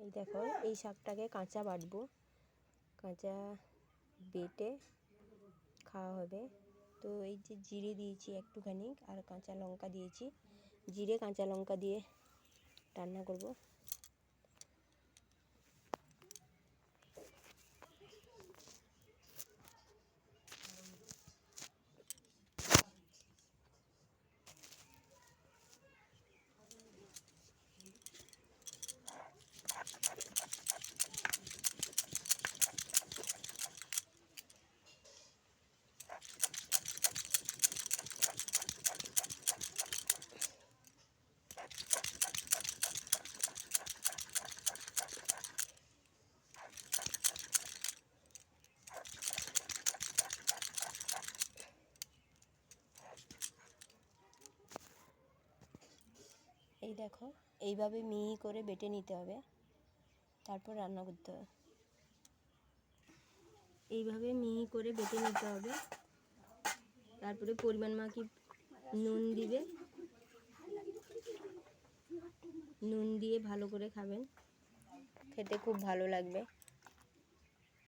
এই দেখো এই শাকটাকে কাঁচা বাটবো, কাঁচা বেটে খাওয়া হবে। তো এই যে জিরে দিয়েছি একটুখানি আর কাঁচা লঙ্কা দিয়েছি, জিরে কাঁচা লঙ্কা দিয়ে রান্না করব। এই দেখো এইভাবে মিহি করে বেটে নিতে হবে, তারপর রান্না করতে হবে। এইভাবে মিহি করে বেটে নিতে হবে, তারপরে পরিমাণ মাফিক নুন দিবে, নুন দিয়ে ভালো করে খাবেন, খেতে খুব ভালো লাগবে।